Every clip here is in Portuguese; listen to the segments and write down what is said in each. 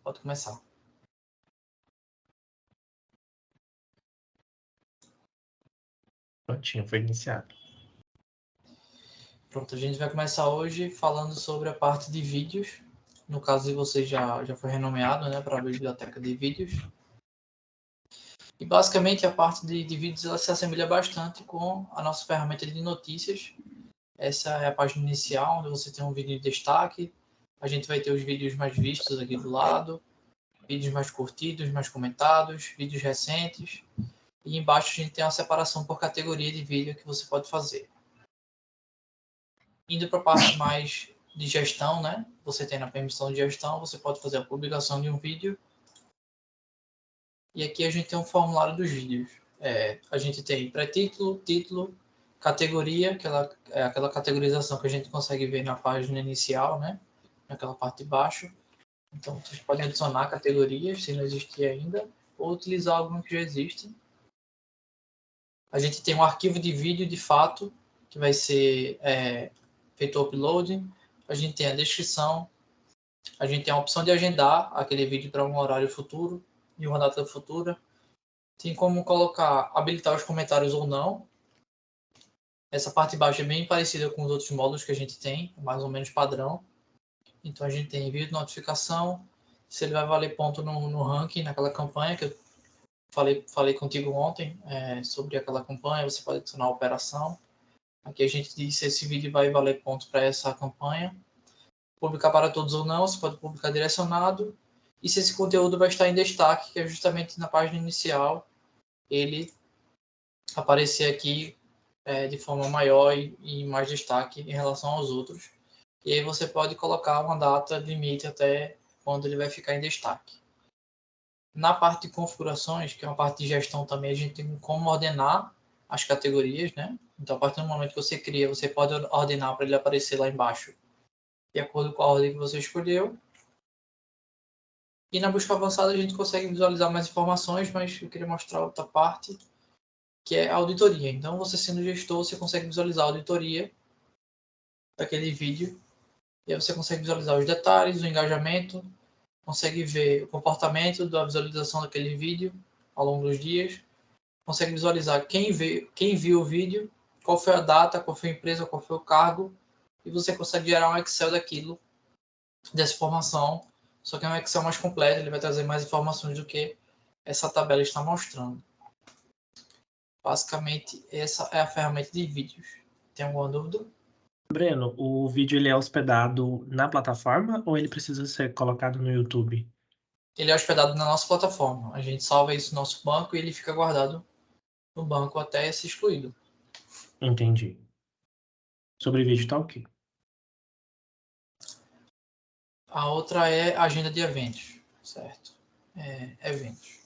Pode começar. Prontinho, foi iniciado. Pronto, a gente vai começar hoje falando sobre a parte de vídeos. No caso de você já foi renomeado, né, para a biblioteca de vídeos. E basicamente a parte de vídeos ela se assemelha bastante com a nossa ferramenta de notícias. Essa é a página inicial, onde você tem um vídeo de destaque. A gente vai ter os vídeos mais vistos aqui do lado, vídeos mais curtidos, mais comentados, vídeos recentes. E embaixo a gente tem uma separação por categoria de vídeo que você pode fazer. Indo para a parte mais de gestão, né? Você tem na permissão de gestão, você pode fazer a publicação de um vídeo. E aqui a gente tem um formulário dos vídeos. A gente tem pré-título, título, categoria, aquela categorização que a gente consegue ver na página inicial, né? Naquela parte de baixo. Então, vocês podem adicionar categorias, se não existir ainda, ou utilizar algum que já existe. A gente tem um arquivo de vídeo, de fato, que vai ser feito o upload. A gente tem a descrição. A gente tem a opção de agendar aquele vídeo para um horário futuro e uma data futura. Tem como colocar, habilitar os comentários ou não. Essa parte de baixo é bem parecida com os outros módulos que a gente tem, mais ou menos padrão. Então a gente tem envio de notificação, se ele vai valer ponto no ranking, naquela campanha que eu falei contigo ontem sobre aquela campanha, você pode adicionar a operação. Aqui a gente diz se esse vídeo vai valer ponto para essa campanha. Publicar para todos ou não, você pode publicar direcionado. E se esse conteúdo vai estar em destaque, que é justamente na página inicial, ele aparecer aqui de forma maior e mais destaque em relação aos outros. E aí você pode colocar uma data limite até quando ele vai ficar em destaque. Na parte de configurações, que é uma parte de gestão também, a gente tem como ordenar as categorias, né? Então, a partir do momento que você cria, você pode ordenar para ele aparecer lá embaixo, de acordo com a ordem que você escolheu. E na busca avançada a gente consegue visualizar mais informações, mas eu queria mostrar outra parte, que é a auditoria. Então, você sendo gestor, você consegue visualizar a auditoria daquele vídeo. E aí você consegue visualizar os detalhes, o engajamento, consegue ver o comportamento da visualização daquele vídeo ao longo dos dias, consegue visualizar quem viu o vídeo, qual foi a data, qual foi a empresa, qual foi o cargo, e você consegue gerar um Excel daquilo, dessa informação, só que é um Excel mais completo, ele vai trazer mais informações do que essa tabela está mostrando. Basicamente, essa é a ferramenta de vídeos. Tem alguma dúvida? Breno, o vídeo ele é hospedado na plataforma ou ele precisa ser colocado no YouTube? Ele é hospedado na nossa plataforma. A gente salva isso no nosso banco e ele fica guardado no banco até ser excluído. Entendi. Sobre vídeo tá ok. A outra é a agenda de eventos, certo? Eventos.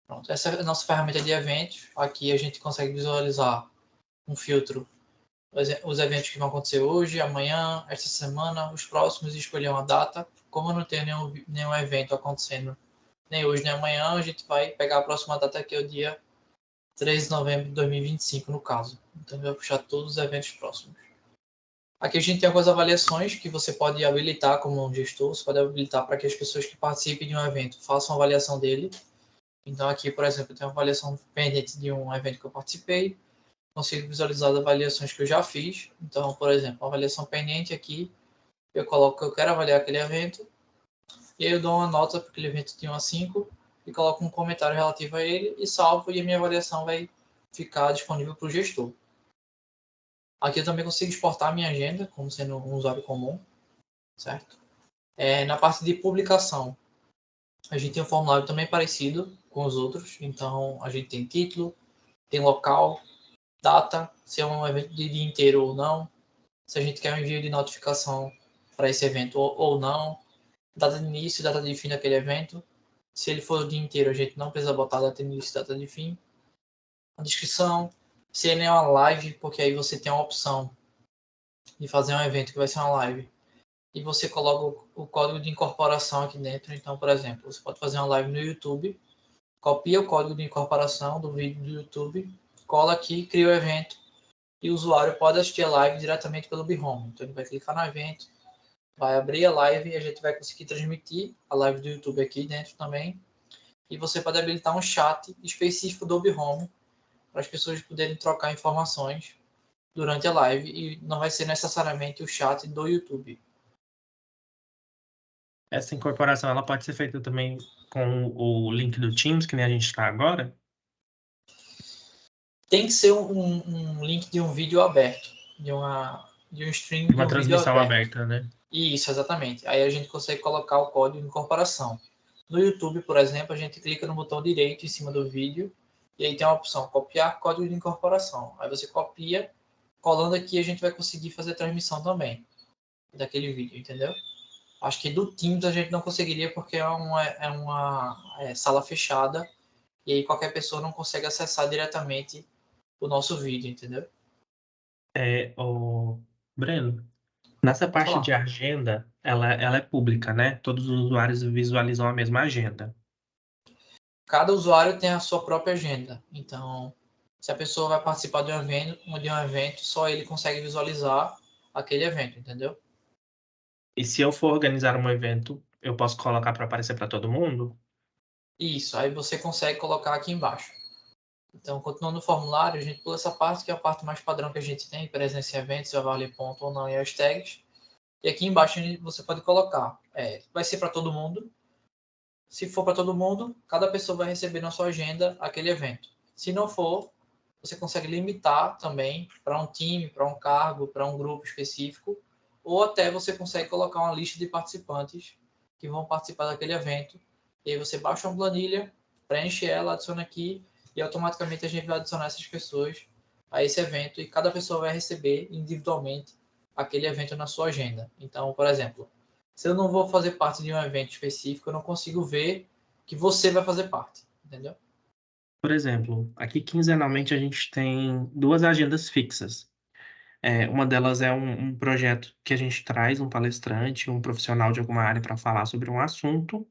Pronto. Essa é a nossa ferramenta de eventos. Aqui a gente consegue visualizar um filtro, os eventos que vão acontecer hoje, amanhã, esta semana, os próximos, e escolher uma data. Como eu não tenho nenhum evento acontecendo nem hoje nem amanhã, a gente vai pegar a próxima data, que é o dia 13 de novembro de 2025, no caso. Então, vai puxar todos os eventos próximos. Aqui a gente tem algumas avaliações que você pode habilitar como um gestor, você pode habilitar para que as pessoas que participem de um evento façam a avaliação dele. Então aqui, por exemplo, eu tenho uma avaliação pendente de um evento que eu participei, consigo visualizar as avaliações que eu já fiz. Então, por exemplo, uma avaliação pendente aqui, eu coloco que eu quero avaliar aquele evento, e aí eu dou uma nota para aquele evento de 1 a 5, e coloco um comentário relativo a ele, e salvo, e a minha avaliação vai ficar disponível para o gestor. Aqui eu também consigo exportar a minha agenda, como sendo um usuário comum, certo? Na parte de publicação, a gente tem um formulário também parecido com os outros. Então, a gente tem título, tem local, data, se é um evento de dia inteiro ou não, se a gente quer um envio de notificação para esse evento ou não, data de início e data de fim daquele evento. Se ele for o dia inteiro, a gente não precisa botar data de início e data de fim. A descrição, se ele é uma live, porque aí você tem a opção de fazer um evento que vai ser uma live, e você coloca o código de incorporação aqui dentro. Então, por exemplo, você pode fazer uma live no YouTube, copia o código de incorporação do vídeo do YouTube, cola aqui, cria o evento, e o usuário pode assistir a live diretamente pelo BeHome. Então, ele vai clicar no evento, vai abrir a live e a gente vai conseguir transmitir a live do YouTube aqui dentro também. E você pode habilitar um chat específico do Home para as pessoas poderem trocar informações durante a live e não vai ser necessariamente o chat do YouTube. Essa incorporação ela pode ser feita também com o link do Teams, que nem a gente está agora? Tem que ser um link de um vídeo aberto, de um stream de Uma um vídeo transmissão aberto. aberta, né? Isso, exatamente. Aí a gente consegue colocar o código de incorporação. No YouTube, por exemplo, a gente clica no botão direito em cima do vídeo e aí tem a opção copiar código de incorporação. Aí você copia, colando aqui a gente vai conseguir fazer a transmissão também daquele vídeo, entendeu? Acho que do Teams a gente não conseguiria porque é uma sala fechada e aí qualquer pessoa não consegue acessar diretamente o nosso vídeo, entendeu? Breno, nessa Pode parte de falar. agenda, ela é pública, né? Todos os usuários visualizam a mesma agenda. Cada usuário tem a sua própria agenda. Então, se a pessoa vai participar de um evento, só ele consegue visualizar aquele evento, entendeu? E se eu for organizar um evento, eu posso colocar para aparecer para todo mundo? Isso, aí você consegue colocar aqui embaixo. Então, continuando no formulário, a gente pula essa parte, que é a parte mais padrão que a gente tem, presença em eventos, se vai valer ponto ou não, e as tags. E aqui embaixo você pode colocar, vai ser para todo mundo. Se for para todo mundo, cada pessoa vai receber na sua agenda aquele evento. Se não for, você consegue limitar também para um time, para um cargo, para um grupo específico, ou até você consegue colocar uma lista de participantes que vão participar daquele evento. E aí você baixa uma planilha, preenche ela, adiciona aqui e automaticamente a gente vai adicionar essas pessoas a esse evento e cada pessoa vai receber individualmente aquele evento na sua agenda. Então, por exemplo, se eu não vou fazer parte de um evento específico, eu não consigo ver que você vai fazer parte, entendeu? Por exemplo, aqui quinzenalmente a gente tem duas agendas fixas. Uma delas é um projeto que a gente traz um palestrante, um profissional de alguma área para falar sobre um assunto.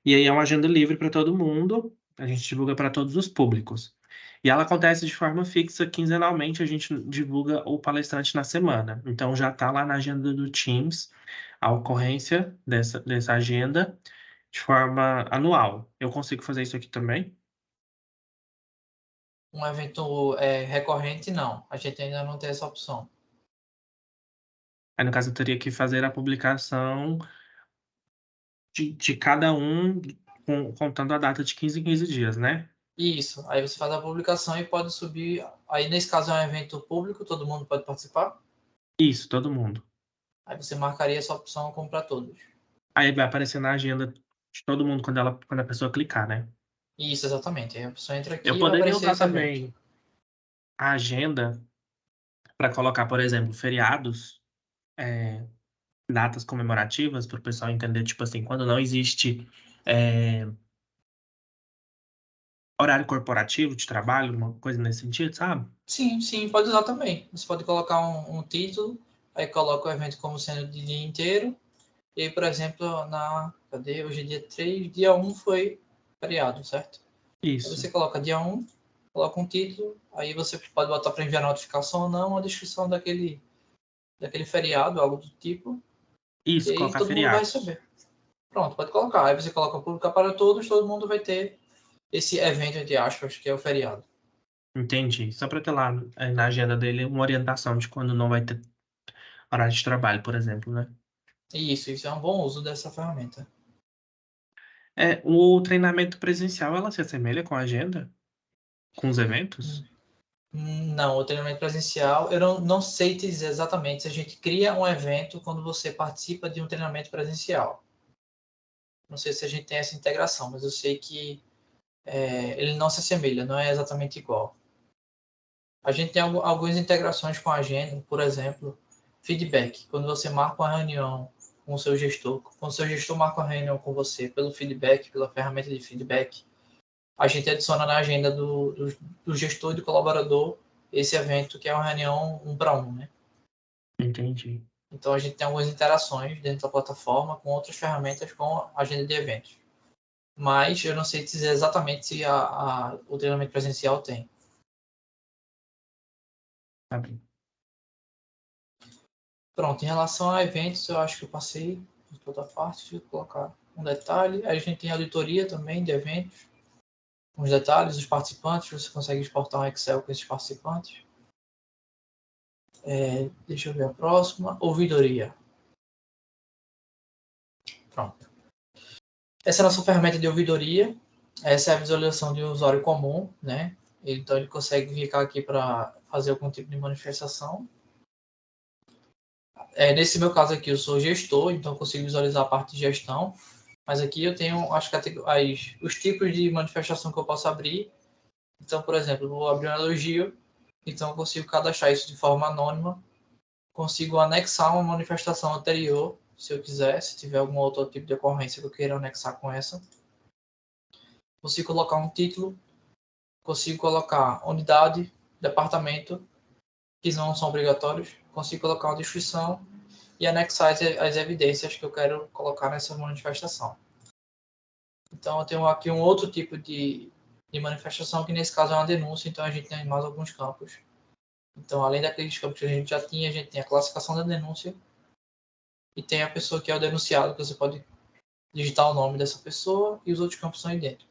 E aí é uma agenda livre para todo mundo, a gente divulga para todos os públicos. E ela acontece de forma fixa, quinzenalmente a gente divulga o palestrante na semana. Então já está lá na agenda do Teams a ocorrência dessa agenda de forma anual. Eu consigo fazer isso aqui também? Um evento recorrente, não. A gente ainda não tem essa opção. Aí, no caso, eu teria que fazer a publicação de cada um, contando a data de 15 em 15 dias, né? Isso. Aí você faz a publicação e pode subir. Aí, nesse caso, é um evento público, todo mundo pode participar. Isso, todo mundo. Aí você marcaria essa opção como para todos. Aí vai aparecer na agenda de todo mundo quando a pessoa clicar, né? Isso, exatamente. Aí a pessoa entra Eu aqui e vai poderia aparecer usar esse evento. também a agenda para colocar, por exemplo, feriados, é, datas comemorativas, para o pessoal entender, tipo assim, quando não existe é, horário corporativo de trabalho, uma coisa nesse sentido, sabe? Sim, sim, pode usar também. Você pode colocar um título, aí coloca o evento como sendo de dia inteiro. E aí, por exemplo, cadê? Hoje é dia 3, dia 1 foi feriado, certo? Aí Isso. você coloca dia 1, coloca um título, aí você pode botar para enviar notificação ou não, a descrição daquele feriado, algo do tipo, e Isso, aí colocar todo mundo vai feriados. receber. Pronto, pode colocar. Aí você coloca publicar para todos, todo mundo vai ter esse evento, entre aspas, que é o feriado. Entendi. Só para ter lá na agenda dele uma orientação de quando não vai ter horário de trabalho, por exemplo, né? E isso é um bom uso dessa ferramenta. O treinamento presencial, ela se assemelha com a agenda? Com os eventos? Não, o treinamento presencial, eu não sei te dizer exatamente se a gente cria um evento quando você participa de um treinamento presencial. Não sei se a gente tem essa integração, mas eu sei que ele não se assemelha, não é exatamente igual. A gente tem algumas integrações com a agenda, por exemplo, feedback. Quando você marca uma reunião com o seu gestor, quando o seu gestor marca uma reunião com você pelo feedback, pela ferramenta de feedback, a gente adiciona na agenda do gestor e do colaborador esse evento que é uma reunião um para um, né? Entendi. Então a gente tem algumas interações dentro da plataforma com outras ferramentas com a agenda de eventos. Mas eu não sei dizer exatamente se o treinamento presencial tem. Tá bem. Pronto, em relação a eventos, eu acho que eu passei por toda a parte. Deixa eu colocar um detalhe. Aí a gente tem auditoria também de eventos. Os detalhes, os participantes, você consegue exportar um Excel com esses participantes. Deixa eu ver a próxima. Ouvidoria. Pronto. Essa é a nossa ferramenta de ouvidoria. Essa é a visualização de um usuário comum, né? Então ele consegue clicar aqui para fazer algum tipo de manifestação. Nesse meu caso aqui, eu sou gestor, então eu consigo visualizar a parte de gestão. Mas aqui eu tenho os tipos de manifestação que eu posso abrir. Então, por exemplo, eu vou abrir um elogio, então eu consigo cadastrar isso de forma anônima. Consigo anexar uma manifestação anterior, se eu quiser, se tiver algum outro tipo de ocorrência que eu queira anexar com essa. Consigo colocar um título, consigo colocar unidade, departamento, que não são obrigatórios. Consigo colocar uma descrição e anexar as evidências que eu quero colocar nessa manifestação. Então, eu tenho aqui um outro tipo de manifestação, que nesse caso é uma denúncia, então a gente tem mais alguns campos. Então, além daqueles campos que a gente já tinha, a gente tem a classificação da denúncia e tem a pessoa que é o denunciado, que você pode digitar o nome dessa pessoa e os outros campos são idênticos.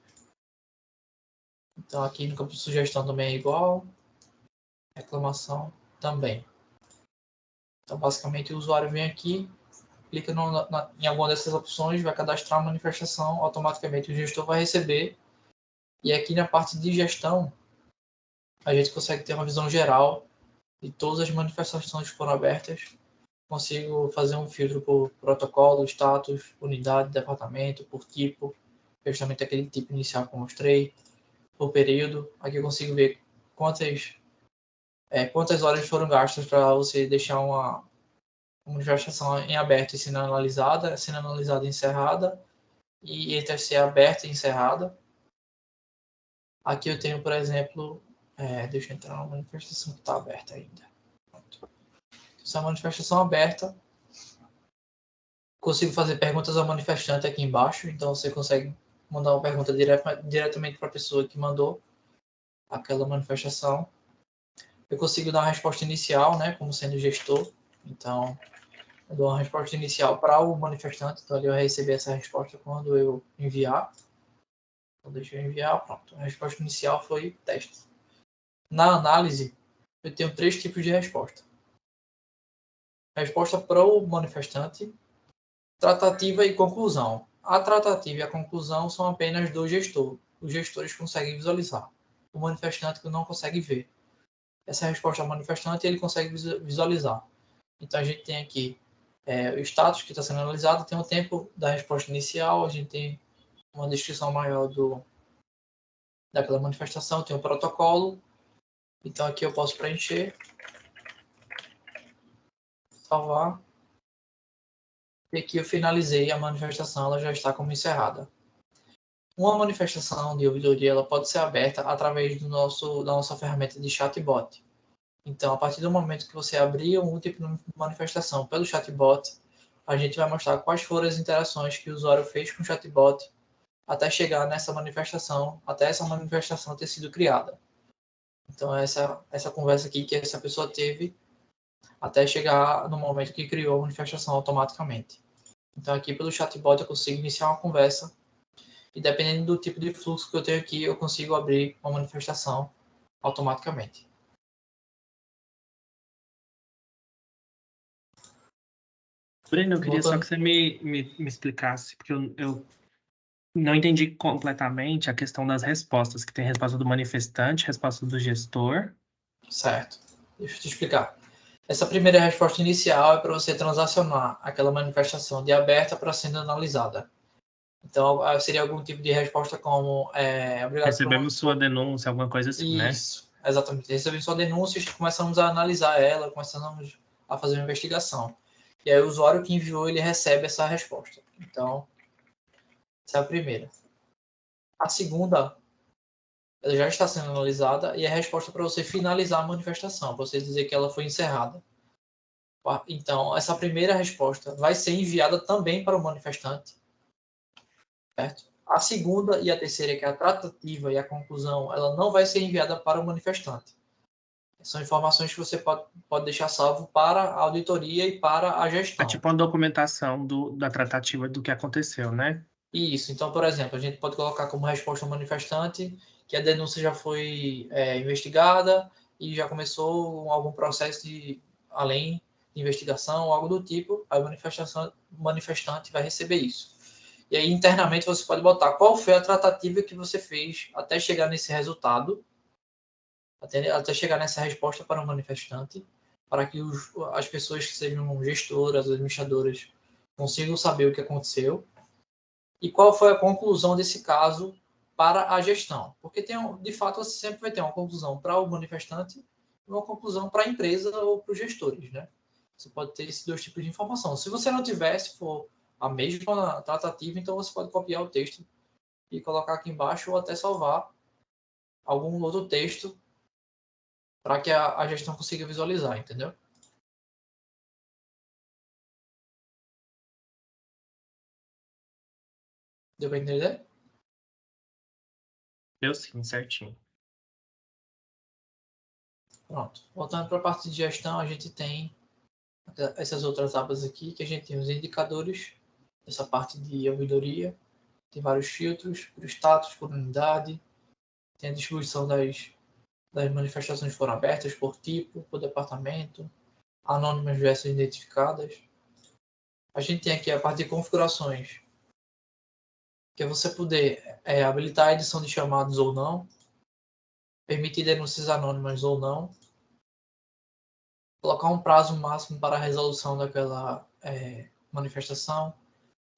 Então, aqui no campo de sugestão também é igual, reclamação também. Então, basicamente, o usuário vem aqui, clica em alguma dessas opções, vai cadastrar a manifestação, automaticamente o gestor vai receber. E aqui na parte de gestão, a gente consegue ter uma visão geral de todas as manifestações que foram abertas. Consigo fazer um filtro por protocolo, status, unidade, departamento, por tipo, justamente aquele tipo inicial que eu mostrei, por período. Aqui eu consigo ver quantas horas foram gastas para você deixar uma manifestação em aberto e sendo analisada e encerrada, e entre ser aberta e encerrada. Aqui eu tenho, por exemplo, deixa eu entrar na manifestação que está aberta ainda. Pronto. Essa manifestação aberta, consigo fazer perguntas ao manifestante aqui embaixo, então você consegue mandar uma pergunta diretamente para a pessoa que mandou aquela manifestação. Eu consigo dar uma resposta inicial, né, como sendo gestor, então eu dou uma resposta inicial para o manifestante, então ele vai receber essa resposta quando eu enviar. Então deixa eu enviar, pronto. A resposta inicial foi teste. Na análise, eu tenho 3 tipos de resposta. Resposta para o manifestante, tratativa e conclusão. A tratativa e a conclusão são apenas do gestor. Os gestores conseguem visualizar. O manifestante que não consegue ver. Essa é a resposta ao manifestante e ele consegue visualizar. Então a gente tem aqui o status que está sendo analisado, tem o tempo da resposta inicial, a gente tem uma descrição maior daquela manifestação, tem o protocolo. Então aqui eu posso preencher, salvar. E aqui eu finalizei a manifestação, ela já está como encerrada. Uma manifestação de ouvidoria ela pode ser aberta através da nossa ferramenta de chatbot. Então, a partir do momento que você abrir um tipo de manifestação pelo chatbot, a gente vai mostrar quais foram as interações que o usuário fez com o chatbot até chegar nessa manifestação, até essa manifestação ter sido criada. Então, essa conversa aqui que essa pessoa teve até chegar no momento que criou a manifestação automaticamente. Então, aqui pelo chatbot eu consigo iniciar uma conversa e dependendo do tipo de fluxo que eu tenho aqui, eu consigo abrir uma manifestação automaticamente. Breno, eu queria só que Voltando. você me explicasse, porque eu não entendi completamente a questão das respostas, que tem resposta do manifestante, resposta do gestor. Certo. Deixa eu te explicar. Essa primeira resposta inicial é para você transacionar aquela manifestação de aberta para sendo analisada. Então, seria algum tipo de resposta como obrigado Recebemos sua denúncia, alguma coisa assim, né? Isso, exatamente. Recebemos sua denúncia e começamos a analisar ela, começamos a fazer uma investigação. E aí o usuário que enviou, ele recebe essa resposta. Então, essa é a primeira. A segunda, ela já está sendo analisada e é a resposta para você finalizar a manifestação, para você dizer que ela foi encerrada. Então, essa primeira resposta vai ser enviada também para o manifestante, certo? A segunda e a terceira, que é a tratativa e a conclusão, ela não vai ser enviada para o manifestante. São informações que você pode deixar salvo para a auditoria e para a É gestão. tipo uma documentação da tratativa do que aconteceu, né? Isso. Então, por exemplo, a gente pode colocar como resposta ao manifestante que a denúncia já foi investigada e já começou algum processo de além de investigação ou algo do tipo. Aí o manifestante vai receber isso. E aí, internamente, você pode botar qual foi a tratativa que você fez até chegar nesse resultado, até chegar nessa resposta para o manifestante, para que as pessoas que sejam gestoras, administradoras, consigam saber o que aconteceu e qual foi a conclusão desse caso para a gestão. Porque, de fato, você sempre vai ter uma conclusão para o manifestante e uma conclusão para a empresa ou para os gestores, né? Você pode ter esses dois tipos de informação. Se você não tiver, se for a mesma tratativa, então você pode copiar o texto e colocar aqui embaixo ou até salvar algum outro texto para que a gestão consiga visualizar, entendeu? Deu para entender? Eu sim, certinho. Pronto. Voltando para a parte de gestão, a gente tem essas outras abas aqui, que a gente tem os indicadores, essa parte de ouvidoria, tem vários filtros, por status, por unidade, tem a distribuição das manifestações que foram abertas, por tipo, por departamento, anônimas versus identificadas. A gente tem aqui a parte de configurações, que é você poder habilitar a edição de chamados ou não, permitir denúncias anônimas ou não, colocar um prazo máximo para a resolução daquela manifestação,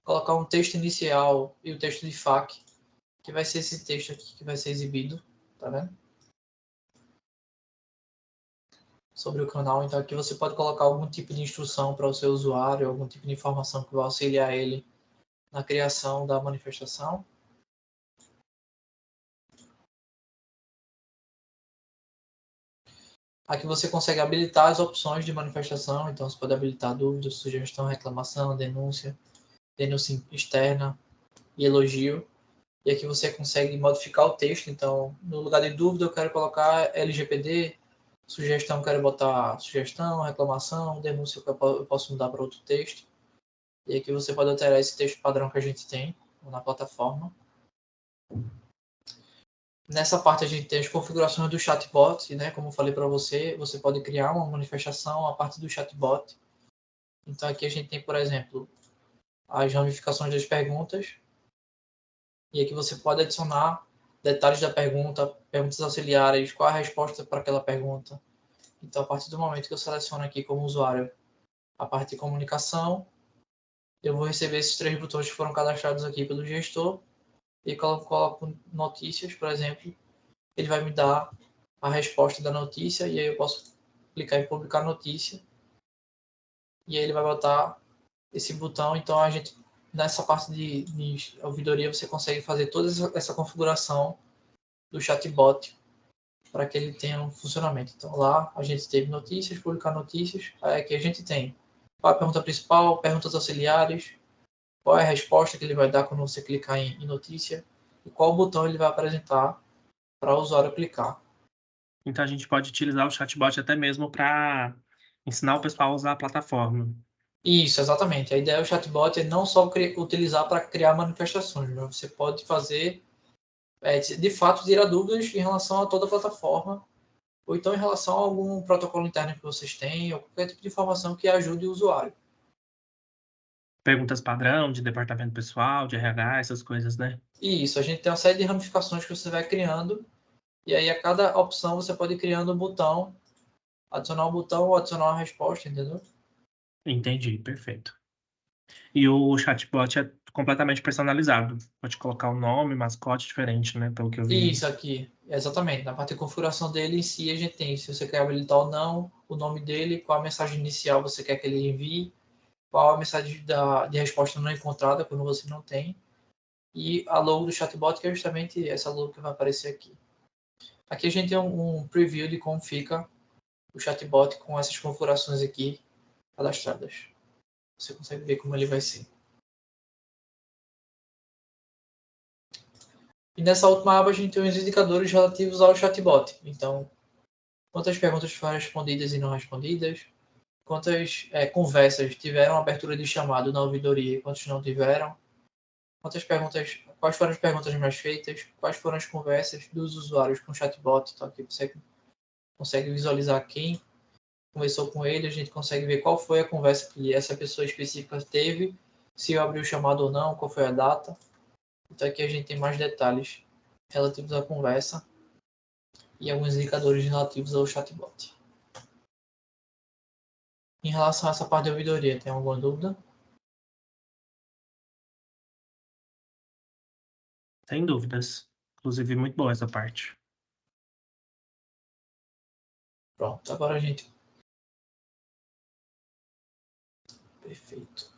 colocar um texto inicial e o texto de FAQ, que vai ser esse texto aqui que vai ser exibido, tá vendo? Sobre o canal. Então aqui você pode colocar algum tipo de instrução para o seu usuário, algum tipo de informação que vai auxiliar ele na criação da manifestação. Aqui você consegue habilitar as opções de manifestação, então você pode habilitar dúvida, sugestão, reclamação, denúncia externa e elogio. E aqui você consegue modificar o texto, então no lugar de dúvida eu quero colocar LGPD, sugestão eu quero botar sugestão, reclamação, denúncia eu posso mudar para outro texto. E aqui você pode alterar esse texto padrão que a gente tem na plataforma. Nessa parte a gente tem as configurações do chatbot, né? Como eu falei para você, você pode criar uma manifestação a partir do chatbot. Então aqui a gente tem, por exemplo, as ramificações das perguntas. E aqui você pode adicionar detalhes da pergunta, perguntas auxiliares, qual a resposta para aquela pergunta. Então, a partir do momento que eu seleciono aqui como usuário a parte de comunicação, eu vou receber esses 3 botões que foram cadastrados aqui pelo gestor e coloco notícias, por exemplo, ele vai me dar a resposta da notícia e aí eu posso clicar em publicar notícia e aí ele vai botar esse botão. Então a gente nessa parte de ouvidoria você consegue fazer toda essa configuração do chatbot para que ele tenha um funcionamento. Então lá a gente teve notícias, publicar notícias, aí aqui a gente tem qual é a pergunta principal, perguntas auxiliares, qual é a resposta que ele vai dar quando você clicar em notícia e qual botão ele vai apresentar para o usuário clicar. Então a gente pode utilizar o chatbot até mesmo para ensinar o pessoal a usar a plataforma. Isso, exatamente. A ideia do chatbot é não só utilizar para criar manifestações, mas você pode fazer, de fato, tirar dúvidas em relação a toda a plataforma, ou então em relação a algum protocolo interno que vocês têm, ou qualquer tipo de informação que ajude o usuário. Perguntas padrão de departamento pessoal, de RH, essas coisas, né? E isso, a gente tem uma série de ramificações que você vai criando, e aí a cada opção você pode ir criando um botão, adicionar um botão ou adicionar uma resposta, entendeu? Entendi, perfeito. E o chatbot é completamente personalizado. Pode colocar o nome, mascote diferente, né? Pelo que eu E vi. isso aqui, exatamente. Na parte de configuração dele em si, a gente tem se você quer habilitar ou não, o nome dele, qual a mensagem inicial você quer que ele envie, qual a mensagem de resposta não encontrada quando você não tem, e a logo do chatbot, que é justamente essa logo que vai aparecer aqui. Aqui a gente tem um preview de como fica o chatbot com essas configurações aqui cadastradas. Você consegue ver como ele vai ser. E nessa última aba a gente tem os indicadores relativos ao chatbot. Então, quantas perguntas foram respondidas e não respondidas, quantas conversas tiveram abertura de chamado na ouvidoria e quantas não tiveram, quais foram as perguntas mais feitas, quais foram as conversas dos usuários com o chatbot. Então aqui você consegue visualizar quem conversou com ele, a gente consegue ver qual foi a conversa que essa pessoa específica teve, se eu abri o chamado ou não, qual foi a data. Então aqui a gente tem mais detalhes relativos à conversa e alguns indicadores relativos ao chatbot. Em relação a essa parte de ouvidoria, tem alguma dúvida? Sem dúvidas. Inclusive, muito boa essa parte. Pronto, agora a gente... Perfeito.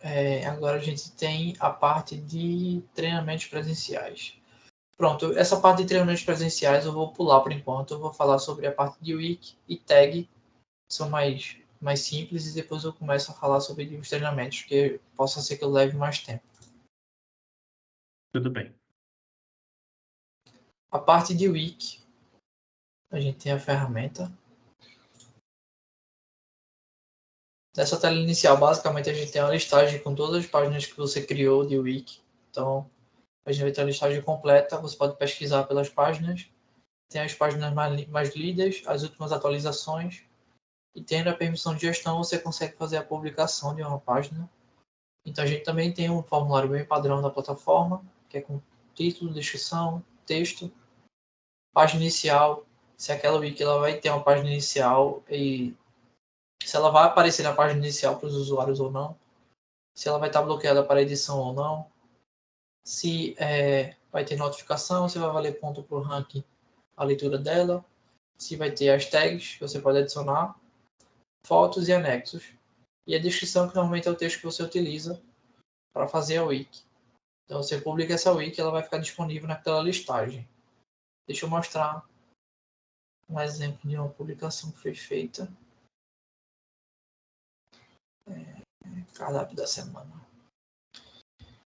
Agora a gente tem a parte de treinamentos presenciais. Pronto, essa parte de treinamentos presenciais eu vou pular por enquanto. Eu vou falar sobre a parte de wiki e tag, que são mais simples, e depois eu começo a falar sobre os treinamentos, que possa ser que eu leve mais tempo. Tudo bem. A parte de wiki, a gente tem a ferramenta. Nessa tela inicial, basicamente, a gente tem uma listagem com todas as páginas que você criou de wiki. Então, a gente vai ter a listagem completa, você pode pesquisar pelas páginas. Tem as páginas mais lidas, as últimas atualizações. E tendo a permissão de gestão, você consegue fazer a publicação de uma página. Então, a gente também tem um formulário bem padrão da plataforma, que é com título, descrição, texto, página inicial. Se aquela wiki ela vai ter uma página inicial e se ela vai aparecer na página inicial para os usuários ou não, se ela vai estar bloqueada para edição ou não, se vai ter notificação, se vai valer ponto para o ranking a leitura dela, se vai ter as tags que você pode adicionar, fotos e anexos, e a descrição que normalmente é o texto que você utiliza para fazer a wiki. Então você publica essa wiki, ela vai ficar disponível naquela listagem. Deixa eu mostrar um exemplo de uma publicação que foi feita. Cardápio da semana.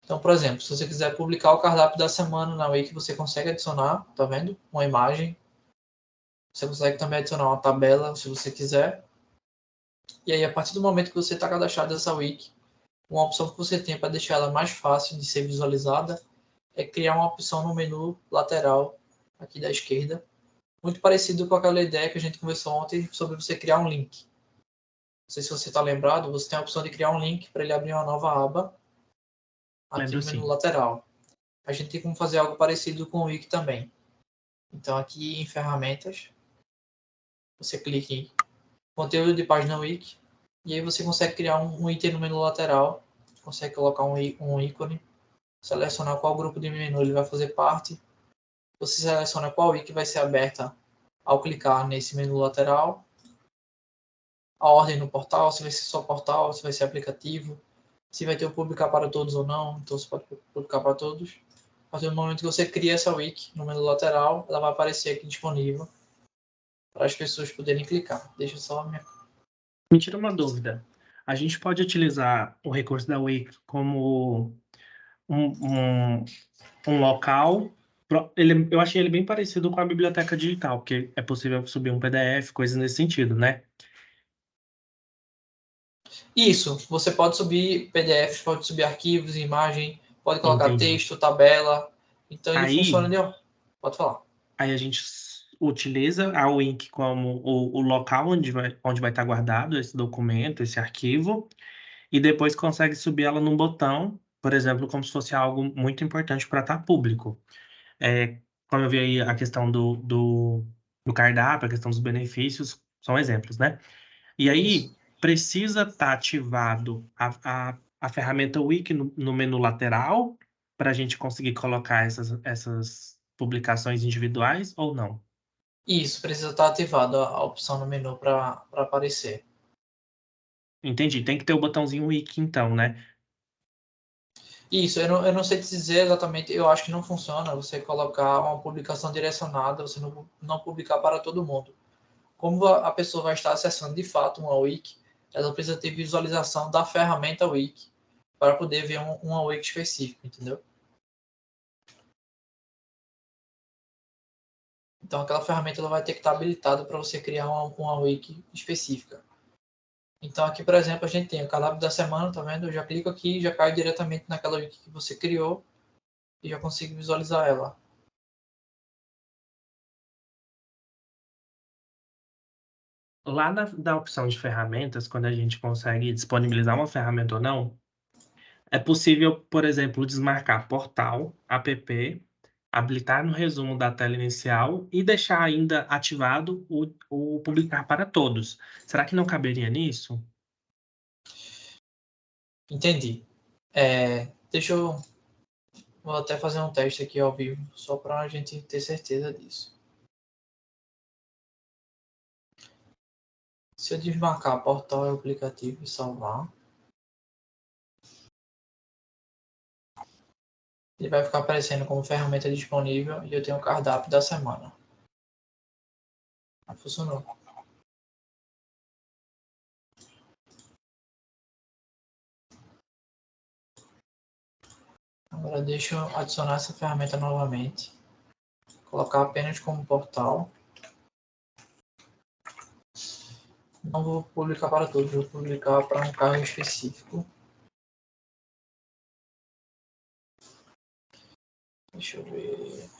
Então, por exemplo, se você quiser publicar o cardápio da semana na wiki, você consegue adicionar, tá vendo? Uma imagem. Você consegue também adicionar uma tabela, se você quiser. E aí, a partir do momento que você está cadastrado nessa wiki, uma opção que você tem para deixar ela mais fácil de ser visualizada é criar uma opção no menu lateral aqui da esquerda, muito parecido com aquela ideia que a gente conversou ontem sobre você criar um link. Não sei se você está lembrado, você tem a opção de criar um link para ele abrir uma nova aba aqui Lembro no menu sim. lateral. A gente tem como fazer algo parecido com o wiki também. Então aqui em ferramentas, você clica em conteúdo de página wiki e aí você consegue criar um item no menu lateral, consegue colocar um ícone, selecionar qual grupo de menu ele vai fazer parte, você seleciona qual wiki vai ser aberta ao clicar nesse menu lateral, a ordem no portal, se vai ser só portal, se vai ser aplicativo, se vai ter o publicar para todos ou não, então você pode publicar para todos. A partir do momento que você cria essa wiki no menu lateral, ela vai aparecer aqui disponível para as pessoas poderem clicar. Deixa só a minha... Me tira uma dúvida. A gente pode utilizar o recurso da Wiki como um local. Eu achei ele bem parecido com a biblioteca digital, porque é possível subir um PDF, coisas nesse sentido, né? Isso, você pode subir PDFs, pode subir arquivos, imagem, pode colocar Entendi. texto, tabela. Então ele Aí, funciona de... Pode falar. aí a gente utiliza a Wiki como o local onde vai estar guardado esse documento, esse arquivo, e depois consegue subir ela num botão, por exemplo, como se fosse algo muito importante para estar público. Como eu vi aí a questão do cardápio, a questão dos benefícios, são exemplos, né? E Isso. aí precisa estar ativado a ferramenta Wiki no menu lateral para a gente conseguir colocar essas publicações individuais ou não? Isso, precisa estar ativado a opção no menu para aparecer. Entendi. Tem que ter o botãozinho Wiki, então, né? Isso, eu não sei te dizer exatamente, eu acho que não funciona você colocar uma publicação direcionada, você não publicar para todo mundo. Como a pessoa vai estar acessando de fato uma wiki, ela precisa ter visualização da ferramenta wiki para poder ver uma wiki específica, entendeu? Então, aquela ferramenta ela vai ter que estar habilitada para você criar uma wiki específica. Então, aqui, por exemplo, a gente tem o cardápio da semana, tá vendo? Eu já clico aqui e já cai diretamente naquela wiki que você criou e já consigo visualizar ela. Lá na opção de ferramentas, quando a gente consegue disponibilizar uma ferramenta ou não, é possível, por exemplo, desmarcar portal, app, habilitar no resumo da tela inicial e deixar ainda ativado o publicar para todos. Será que não caberia nisso? Entendi. Deixa eu... Vou até fazer um teste aqui ao vivo, só para a gente ter certeza disso. Se eu desmarcar portal e aplicativo e salvar, ele vai ficar aparecendo como ferramenta disponível e eu tenho o cardápio da semana. Funcionou. Agora deixa eu adicionar essa ferramenta novamente. Colocar apenas como portal. Não vou publicar para todos, vou publicar para um carro específico. Deixa eu ver.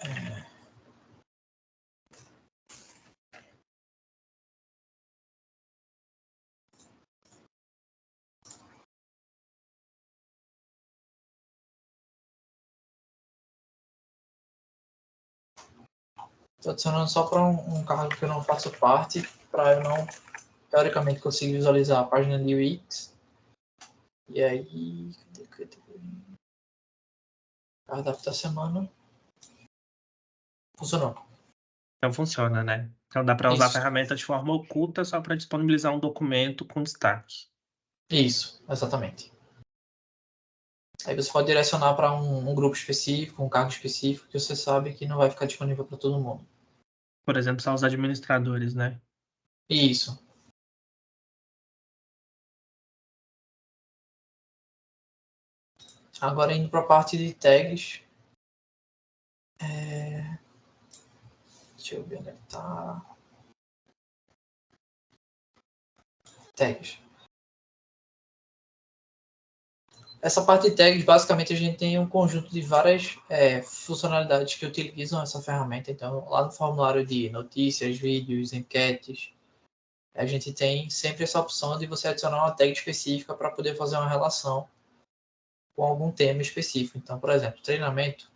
Estou adicionando só para um cargo que eu não faço parte, para eu não, teoricamente, conseguir visualizar a página de UX. E aí, cardápio da semana. Funcionou. Então funciona, né? Então dá para usar a Isso, ferramenta de forma oculta só para disponibilizar um documento com destaque. isso, exatamente. Aí você pode direcionar para um grupo específico, um cargo específico, que você sabe que não vai ficar disponível para todo mundo. Por exemplo, só os administradores, né? Isso. Agora indo para a parte de tags. Deixa eu ver onde é que tá. Tags. Essa parte de tags, basicamente, a gente tem um conjunto de várias funcionalidades que utilizam essa ferramenta. Então, lá no formulário de notícias, vídeos, enquetes, a gente tem sempre essa opção de você adicionar uma tag específica para poder fazer uma relação com algum tema específico. Então, por exemplo, treinamento.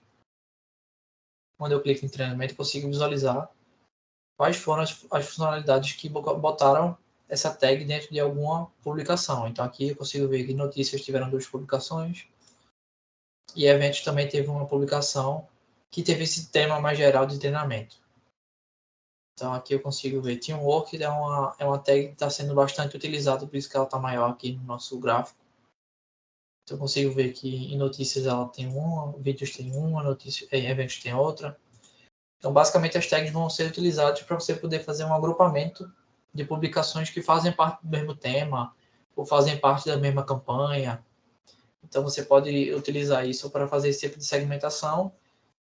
Quando eu clico em treinamento, eu consigo visualizar quais foram as funcionalidades que botaram essa tag dentro de alguma publicação. Então, aqui eu consigo ver que notícias tiveram 2 publicações, e eventos também teve uma publicação que teve esse tema mais geral de treinamento. Então aqui eu consigo ver Teamwork é uma tag que está sendo bastante utilizada, por isso que ela está maior aqui no nosso gráfico. Então eu consigo ver que em notícias ela tem uma, vídeos tem uma, notícias, eventos tem outra. Então basicamente as tags vão ser utilizadas para você poder fazer um agrupamento de publicações que fazem parte do mesmo tema ou fazem parte da mesma campanha. Então você pode utilizar isso para fazer esse tipo de segmentação.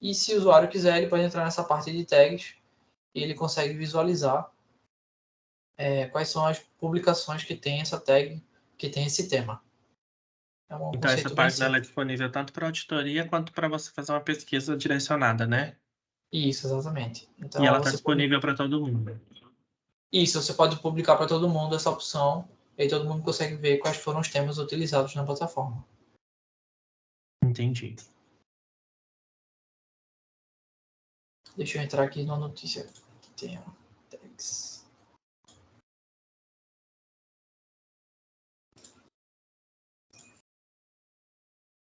E se o usuário quiser, ele pode entrar nessa parte de tags e ele consegue visualizar quais são as publicações que tem essa tag, que tem esse tema. É um Então essa conceito bem página ela é simples. disponível tanto para auditoria quanto para você fazer uma pesquisa direcionada, né? Isso, exatamente. E Então ela está você pode. disponível para todo mundo. Isso, você pode publicar para todo mundo essa opção, e aí todo mundo consegue ver quais foram os temas utilizados na plataforma. Entendi. Deixa eu entrar aqui na notícia que tem tags.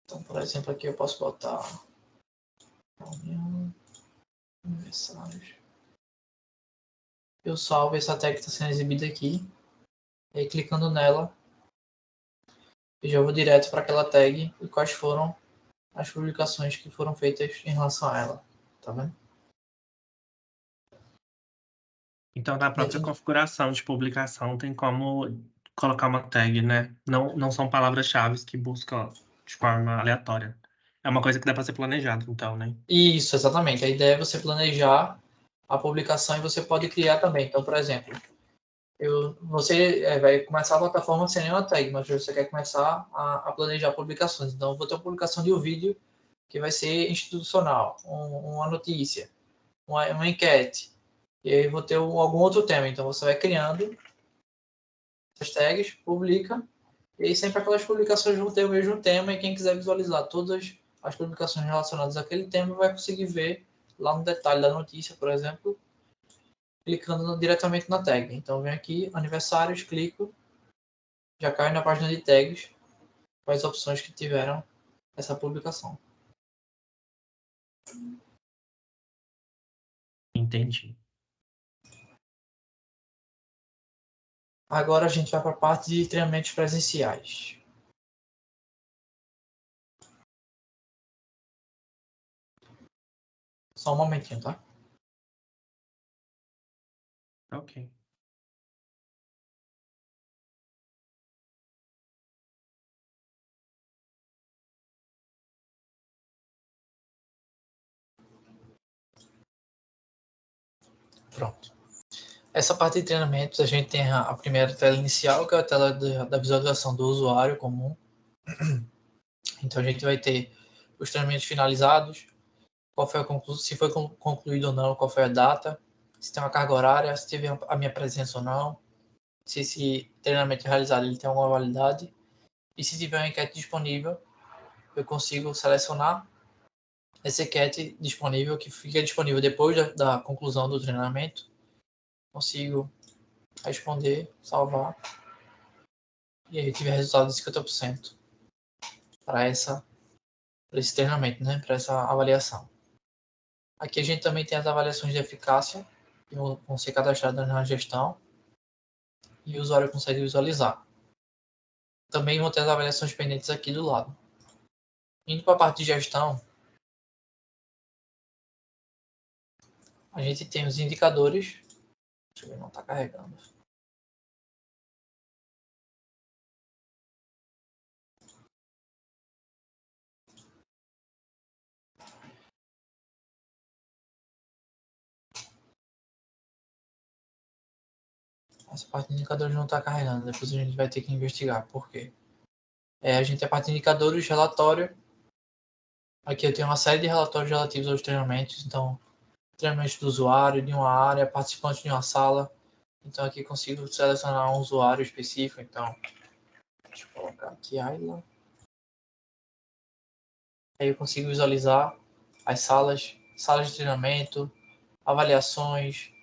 Então, por exemplo, aqui eu posso botar reunião, mensagens. Eu salvo essa tag que está sendo exibida aqui. E aí, clicando nela, eu já vou direto para aquela tag e quais foram as publicações que foram feitas em relação a ela. Tá vendo? Então na própria Dentro de... configuração de publicação tem como colocar uma tag, né? Não são palavras-chave que buscam de forma aleatória. É uma coisa que dá para ser planejado, então, né? Isso, exatamente. A ideia é você planejar a publicação e você pode criar também. Então, por exemplo, você vai começar a plataforma sem nenhuma tag, mas você quer começar a planejar publicações. Então, eu vou ter uma publicação de um vídeo que vai ser institucional, uma notícia, uma enquete, e aí vou ter algum outro tema. Então, você vai criando as tags, publica, e aí sempre aquelas publicações vão ter o mesmo tema, e quem quiser visualizar todas as publicações relacionadas àquele tema vai conseguir ver lá no detalhe da notícia, por exemplo, clicando diretamente na tag. Então, vem aqui, aniversários, clico, já cai na página de tags, com as opções que tiveram essa publicação. Entendi. Agora a gente vai para a parte de treinamentos presenciais. Só um momentinho, tá? Ok. Pronto. Essa parte de treinamentos, a gente tem a primeira tela inicial, que é a tela da visualização do usuário comum. Então a gente vai ter os treinamentos finalizados, qual foi se foi concluído ou não, qual foi a data, se tem uma carga horária, se teve a minha presença ou não, se esse treinamento realizado ele tem alguma validade, e se tiver uma enquete disponível, eu consigo selecionar essa enquete disponível, que fica disponível depois da conclusão do treinamento, consigo responder, salvar, e aí tive resultado de 50% para esse treinamento, né? Para essa avaliação. Aqui a gente também tem as avaliações de eficácia, que vão ser cadastradas na gestão, e o usuário consegue visualizar. Também vão ter as avaliações pendentes aqui do lado. Indo para a parte de gestão, a gente tem os indicadores. Deixa eu ver, não está carregando. Essa parte de indicadores não está carregando, depois a gente vai ter que investigar por quê. A gente tem a parte de indicadores, relatório. Aqui eu tenho uma série de relatórios relativos aos treinamentos, então treinamentos do usuário, de uma área, participantes de uma sala. Então aqui consigo selecionar um usuário específico, então deixa eu colocar aqui Ayla. Aí eu consigo visualizar as salas de treinamento, avaliações,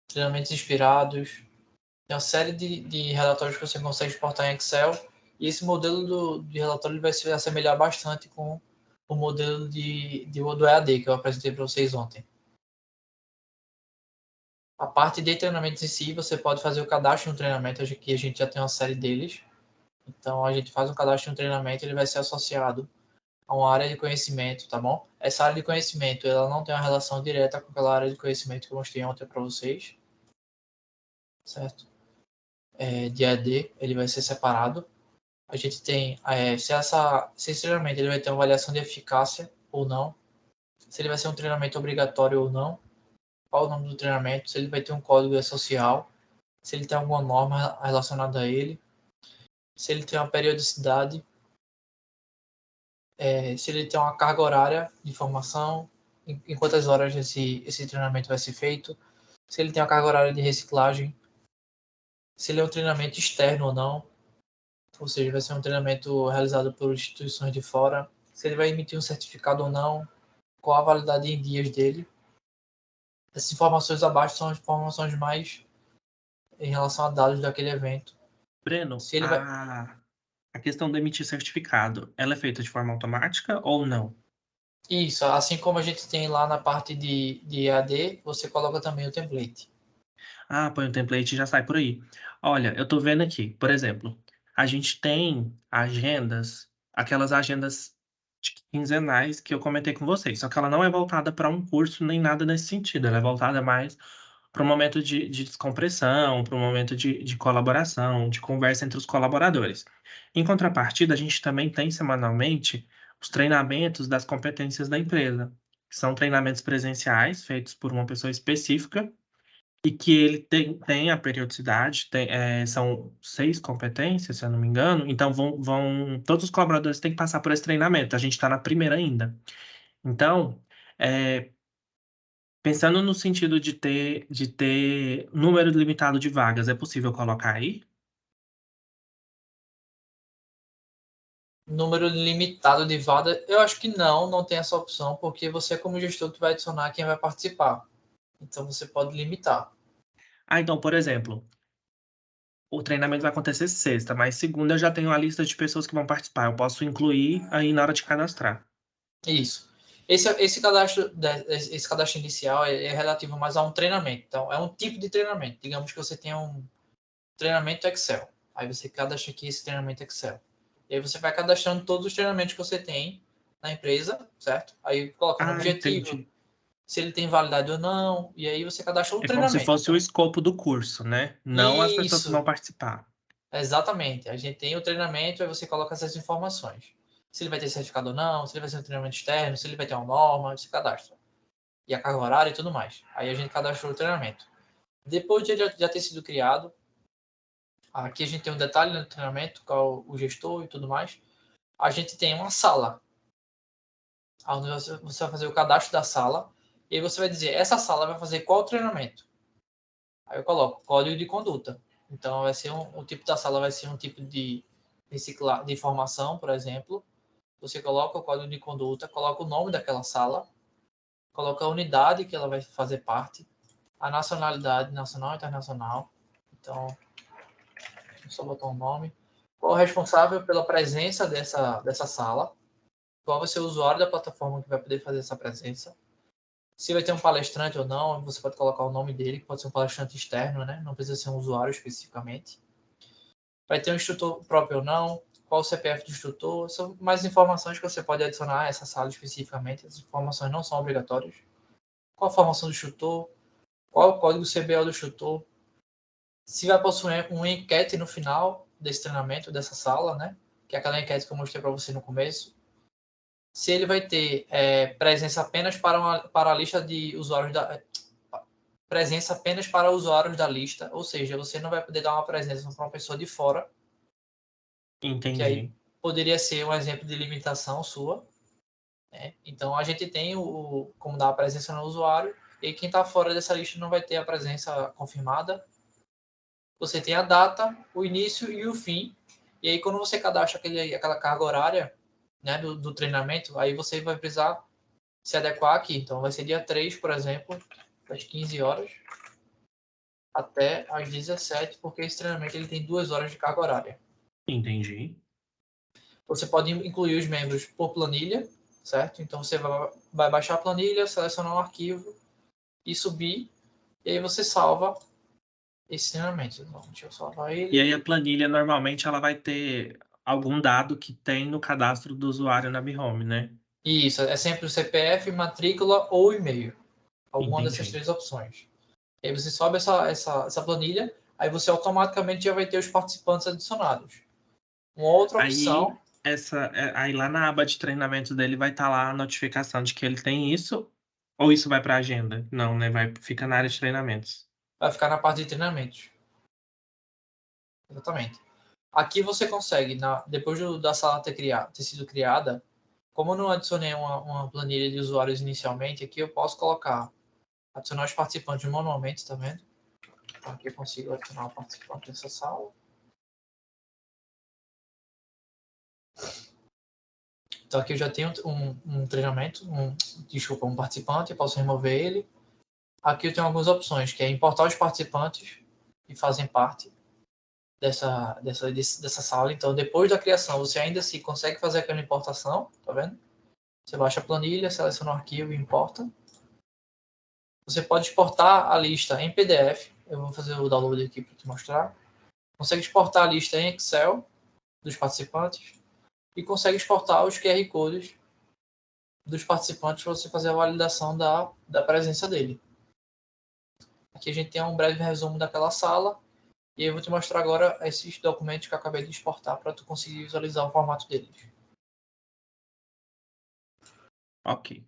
treinamentos inspirados. Tem uma série de relatórios que você consegue exportar em Excel. E esse modelo de relatório vai se assemelhar bastante com o modelo do EAD que eu apresentei para vocês ontem. A parte de treinamentos em si, você pode fazer o cadastro no treinamento, aqui a gente já tem uma série deles. Então, a gente faz um cadastro no treinamento, ele vai ser associado a uma área de conhecimento, tá bom? Essa área de conhecimento, ela não tem uma relação direta com aquela área de conhecimento que eu mostrei ontem para vocês, certo? De AD, ele vai ser separado. A gente tem, se esse treinamento ele vai ter uma avaliação de eficácia ou não, se ele vai ser um treinamento obrigatório ou não, qual o nome do treinamento, se ele vai ter um código social, se ele tem alguma norma relacionada a ele, se ele tem uma periodicidade, se ele tem uma carga horária de formação, em quantas horas esse treinamento vai ser feito, se ele tem uma carga horária de reciclagem, se ele é um treinamento externo ou não, ou seja, vai ser um treinamento realizado por instituições de fora, se ele vai emitir um certificado ou não, qual a validade em dias dele. Essas informações abaixo são as informações mais em relação a dados daquele evento. Breno, Se ele vai... a questão de emitir certificado, ela é feita de forma automática ou não? Isso, assim como a gente tem lá na parte de EAD, você coloca também o template. Ah, põe o template e já sai por aí. Olha, eu tô vendo aqui, por exemplo, a gente tem agendas, aquelas agendas quinzenais que eu comentei com vocês, só que ela não é voltada para um curso nem nada nesse sentido, ela é voltada mais para um momento de descompressão, para um momento de colaboração, de conversa entre os colaboradores. Em contrapartida, a gente também tem semanalmente os treinamentos das competências da empresa, são treinamentos presenciais feitos por uma pessoa específica e que ele tem a periodicidade, são 6 competências, se eu não me engano, então todos os colaboradores têm que passar por esse treinamento, a gente está na primeira ainda. Então, pensando no sentido de ter número limitado de vagas, é possível colocar aí? Número limitado de vagas, eu acho que não tem essa opção, porque você, como gestor, tu vai adicionar quem vai participar. Então, você pode limitar. Então, por exemplo, o treinamento vai acontecer sexta, mas segunda eu já tenho a lista de pessoas que vão participar. Eu posso incluir aí na hora de cadastrar. Isso. Esse cadastro inicial é relativo mais a um treinamento. Então, é um tipo de treinamento. Digamos que você tenha um treinamento Excel. Aí você cadastra aqui esse treinamento Excel. E aí você vai cadastrando todos os treinamentos que você tem na empresa, certo? Aí coloca no objetivo, Entendi. se ele tem validade ou não, e aí você cadastra o É como se treinamento. fosse o escopo do curso, né? Não as pessoas que vão Isso, participar. exatamente. A gente tem o treinamento, aí você coloca essas informações. Se ele vai ter certificado ou não, se ele vai ser um treinamento externo, se ele vai ter uma norma, você cadastra. E a carga horária e tudo mais. Aí a gente cadastrou o treinamento. Depois de ele já ter sido criado, aqui a gente tem um detalhe no treinamento, qual o gestor e tudo mais. A gente tem uma sala, onde você vai fazer o cadastro da sala, e aí você vai dizer, essa sala vai fazer qual treinamento? Aí eu coloco código de conduta. Então, vai ser o tipo da sala vai ser um tipo de informação, por exemplo. Você coloca o código de conduta, coloca o nome daquela sala, coloca a unidade que ela vai fazer parte, a nacionalidade, nacional e internacional. Então, só botar um nome. Qual é o responsável pela presença dessa sala? Qual vai ser o usuário da plataforma que vai poder fazer essa presença? Se vai ter um palestrante ou não, você pode colocar o nome dele, que pode ser um palestrante externo, né? Não precisa ser um usuário especificamente. Vai ter um instrutor próprio ou não, qual o CPF do instrutor, são mais informações que você pode adicionar a essa sala especificamente, as informações não são obrigatórias. Qual a formação do instrutor, qual o código CBO do instrutor, se vai possuir uma enquete no final desse treinamento, dessa sala, né? Que é aquela enquete que eu mostrei para você no começo. Se ele vai ter presença apenas para a lista de usuários presença apenas para usuários da lista, ou seja, você não vai poder dar uma presença para uma pessoa de fora, que aí Entendi. poderia ser um exemplo de limitação sua, né? Então a gente tem como dar a presença no usuário, e quem está fora dessa lista não vai ter a presença confirmada. Você tem a data, o início e o fim, e aí quando você cadastra aquela carga horária, né, do treinamento, aí você vai precisar se adequar aqui. Então vai ser dia 3, por exemplo, das 15 horas até às 17, porque esse treinamento ele tem 2 horas de carga horária. Entendi. Você pode incluir os membros por planilha, certo? Então você vai baixar a planilha, selecionar um arquivo e subir, e aí você salva esse treinamento. Então, deixa eu salvar E ele. aí a planilha normalmente ela vai ter algum dado que tem no cadastro do usuário na Bihome, né? Isso, é sempre o CPF, matrícula ou e-mail. Alguma dessas Entendi. 3 opções. E aí você sobe essa planilha, aí você automaticamente já vai ter os participantes adicionados. Uma outra Aí opção, aí lá na aba de treinamento dele vai estar lá a notificação de que ele tem isso, ou isso vai para a agenda? Não, né? Fica na área de treinamentos. vai ficar na parte de treinamentos. Exatamente. Aqui você consegue, depois da sala ter sido criada, como eu não adicionei uma planilha de usuários inicialmente, aqui eu posso adicionar os participantes manualmente, tá vendo? Então aqui eu consigo adicionar o participante dessa sala. Então aqui eu já tenho um treinamento, um participante, eu posso remover ele. Aqui eu tenho algumas opções, que é importar os participantes que fazem parte dessa sala. Então, depois da criação, você ainda assim consegue fazer aquela importação, tá vendo? Você baixa a planilha, seleciona o arquivo e importa. Você pode exportar a lista em PDF. Eu vou fazer o download aqui para te mostrar. Consegue exportar a lista em Excel dos participantes e consegue exportar os QR codes dos participantes para você fazer a validação da presença dele. Aqui a gente tem um breve resumo daquela sala e eu vou te mostrar agora esses documentos que eu acabei de exportar para tu conseguir visualizar o formato deles. Ok.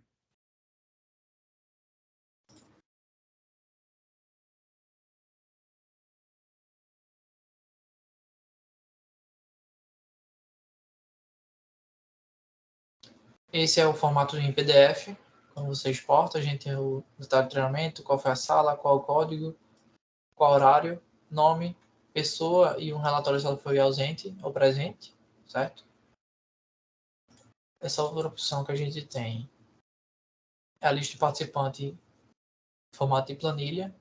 Esse é o formato em PDF. Quando você exporta, a gente tem o detalhe de treinamento, qual foi a sala, qual o código, qual horário, nome, pessoa e um relatório se ela foi ausente ou presente, certo? Essa outra opção que a gente tem é a lista de participante em formato de planilha.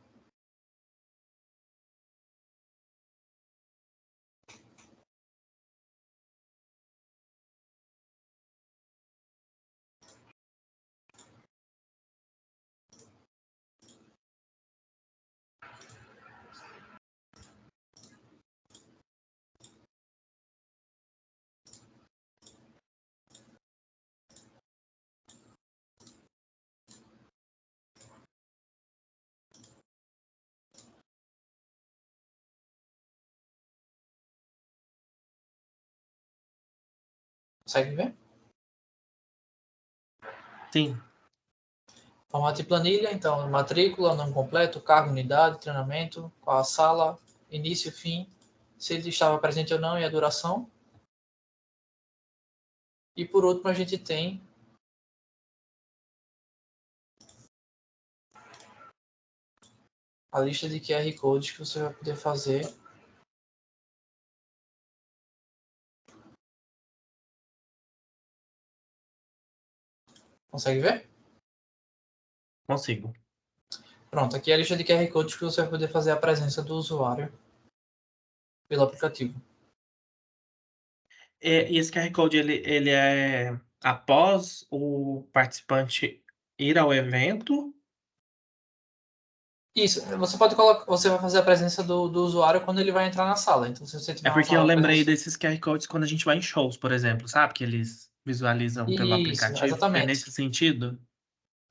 Consegue ver? Sim. Formato de planilha, então, matrícula, nome completo, cargo, unidade, treinamento, qual a sala, início, fim, se ele estava presente ou não e a duração. E por último, a gente tem a lista de QR Codes que você vai poder fazer. Consegue ver? Consigo. Pronto, aqui é a lista de QR Codes que você vai poder fazer a presença do usuário pelo aplicativo. E esse QR Code, ele é após o participante ir ao evento? Isso, você pode colocar, você vai fazer a presença do usuário quando ele vai entrar na sala. Então, se você É tiver uma porque eu sala, por lembrei exemplo, desses QR Codes quando a gente vai em shows, por exemplo, sabe? Que eles visualizam pelo isso, aplicativo. É exatamente. nesse sentido?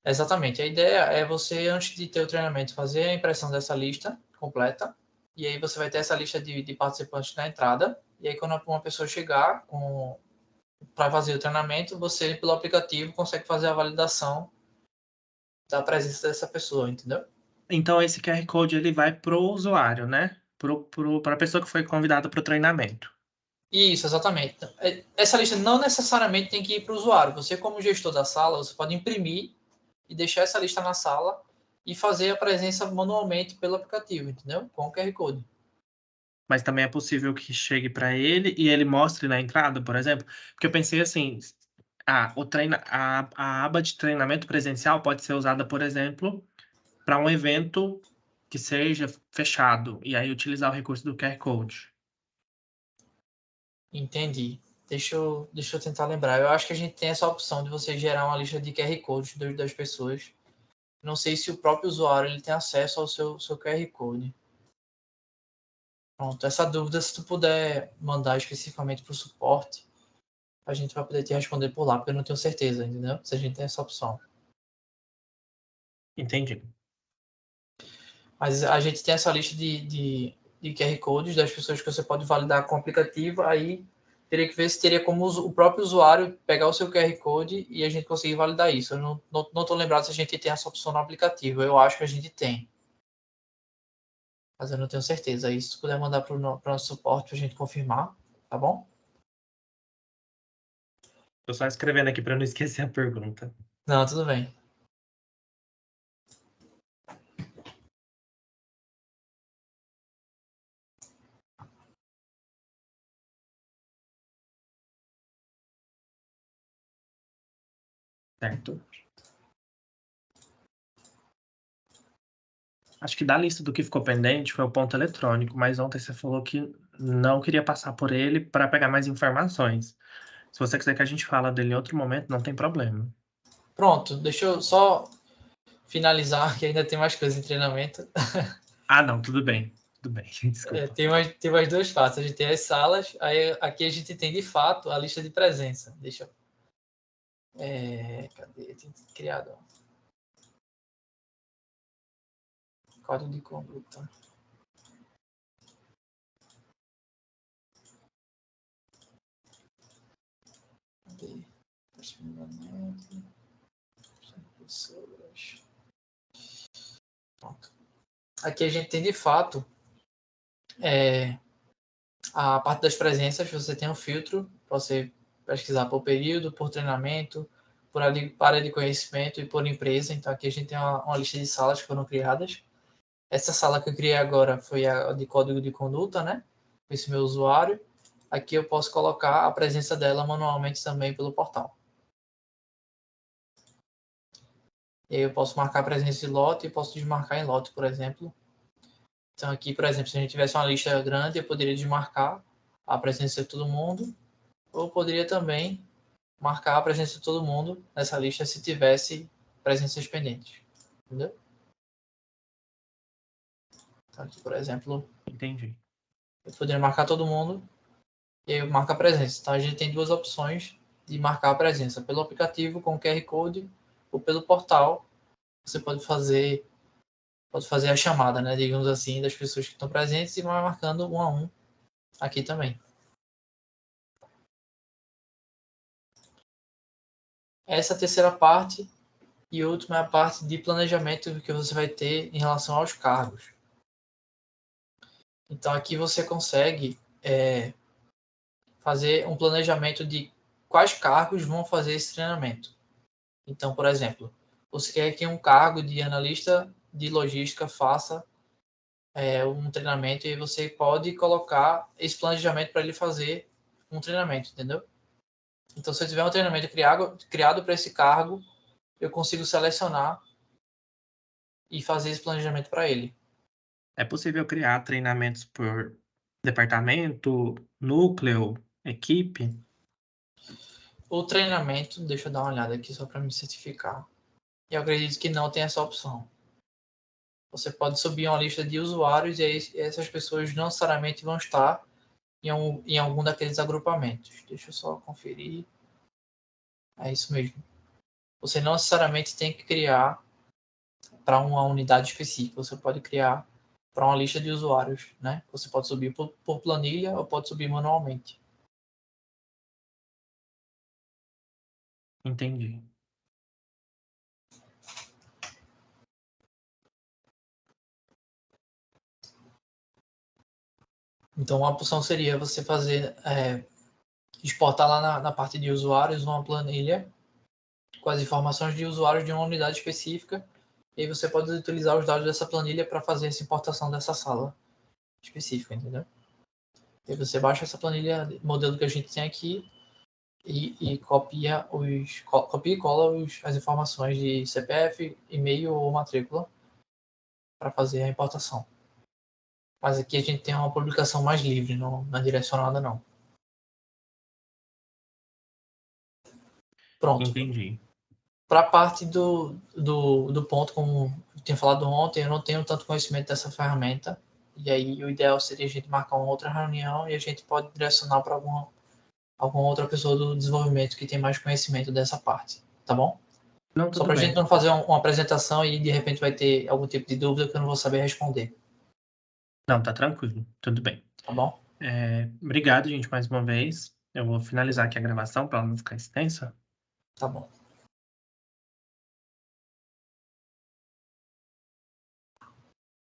Exatamente. A ideia é você, antes de ter o treinamento, fazer a impressão dessa lista completa. E aí você vai ter essa lista de participantes na entrada. E aí, quando uma pessoa chegar para fazer o treinamento, você, pelo aplicativo, consegue fazer a validação da presença dessa pessoa, entendeu? Então, esse QR Code ele vai pro usuário, né? Para a pessoa que foi convidada para o treinamento. Isso, exatamente. Essa lista não necessariamente tem que ir para o usuário. Você, como gestor da sala, você pode imprimir e deixar essa lista na sala e fazer a presença manualmente pelo aplicativo, entendeu? Com o QR Code. Mas também é possível que chegue para ele e ele mostre na entrada, por exemplo. Porque eu pensei assim, a aba de treinamento presencial pode ser usada, por exemplo, para um evento que seja fechado, e aí utilizar o recurso do QR Code. Entendi. Deixa eu tentar lembrar. Eu acho que a gente tem essa opção de você gerar uma lista de QR Codes das pessoas. Não sei se o próprio usuário ele tem acesso ao seu QR Code. Pronto, essa dúvida, se tu puder mandar especificamente para o suporte, a gente vai poder te responder por lá, porque eu não tenho certeza, entendeu? Se a gente tem essa opção. Entendi. Mas a gente tem essa lista de QR Codes das pessoas que você pode validar com o aplicativo, aí teria que ver se teria como o próprio usuário pegar o seu QR Code e a gente conseguir validar isso. Eu não estou lembrado se a gente tem essa opção no aplicativo. Eu acho que a gente tem, mas eu não tenho certeza. Aí, se tu puder mandar para o nosso suporte para a gente confirmar, tá bom? Tô só escrevendo aqui para não esquecer a pergunta. Não, tudo bem. Certo? Acho que da lista do que ficou pendente foi o ponto eletrônico, mas ontem você falou que não queria passar por ele para pegar mais informações. Se você quiser que a gente fala dele em outro momento, não tem problema. Pronto, deixa eu só finalizar, que ainda tem mais coisas em treinamento. Ah, não, tudo bem. Tudo bem, desculpa. Tem mais duas partes. A gente tem as salas, aí aqui a gente tem de fato a lista de presença. Deixa eu. Cadê? Tem criado. Código de conduta. Cadê? Pronto. Aqui a gente tem de fato a parte das presenças. Você tem um filtro para você pesquisar por período, por treinamento, por área de conhecimento e por empresa. Então, aqui a gente tem uma lista de salas que foram criadas. Essa sala que eu criei agora foi a de código de conduta, né? Esse meu usuário. Aqui eu posso colocar a presença dela manualmente também pelo portal. E aí eu posso marcar a presença de lote e posso desmarcar em lote, por exemplo. Então aqui, por exemplo, se a gente tivesse uma lista grande, eu poderia desmarcar a presença de todo mundo, ou poderia também marcar a presença de todo mundo nessa lista se tivesse presenças pendentes. Entendeu? Então aqui, por exemplo, Entendi. eu poderia marcar todo mundo e aí eu marco a presença. Então a gente tem duas opções de marcar a presença, pelo aplicativo com QR Code ou pelo portal. Você pode fazer a chamada, né, digamos assim, das pessoas que estão presentes e vai marcando um a um aqui também. Essa terceira parte e última é a parte de planejamento que você vai ter em relação aos cargos. Então aqui você consegue fazer um planejamento de quais cargos vão fazer esse treinamento. Então, por exemplo, você quer que um cargo de analista de logística faça um treinamento e você pode colocar esse planejamento para ele fazer um treinamento, entendeu? Então, se eu tiver um treinamento criado para esse cargo, eu consigo selecionar e fazer esse planejamento para ele. É possível criar treinamentos por departamento, núcleo, equipe? O treinamento, deixa eu dar uma olhada aqui só para me certificar. Eu acredito que não tem essa opção. Você pode subir uma lista de usuários e aí essas pessoas não necessariamente vão estar em algum daqueles agrupamentos. Deixa eu só conferir. É isso mesmo. Você não necessariamente tem que criar para uma unidade específica. Você pode criar para uma lista de usuários, né? Você pode subir por planilha ou pode subir manualmente. Entendi. Então, uma opção seria você fazer exportar lá na parte de usuários uma planilha com as informações de usuários de uma unidade específica. E aí você pode utilizar os dados dessa planilha para fazer essa importação dessa sala específica, entendeu? E aí você baixa essa planilha, modelo que a gente tem aqui, e copia e cola as informações de CPF, e-mail ou matrícula para fazer a importação. Mas aqui a gente tem uma publicação mais livre, não é direcionada não. Pronto. Entendi. Para a parte do ponto, como eu tinha falado ontem, eu não tenho tanto conhecimento dessa ferramenta. E aí o ideal seria a gente marcar uma outra reunião e a gente pode direcionar para alguma outra pessoa do desenvolvimento que tem mais conhecimento dessa parte. Tá bom? Não, Só tudo para a gente bem. não fazer uma apresentação e de repente vai ter algum tipo de dúvida que eu não vou saber responder. Não, tá tranquilo. Tudo bem. Tá bom? Obrigado, gente, mais uma vez. Eu vou finalizar aqui a gravação para ela não ficar extensa. Tá bom.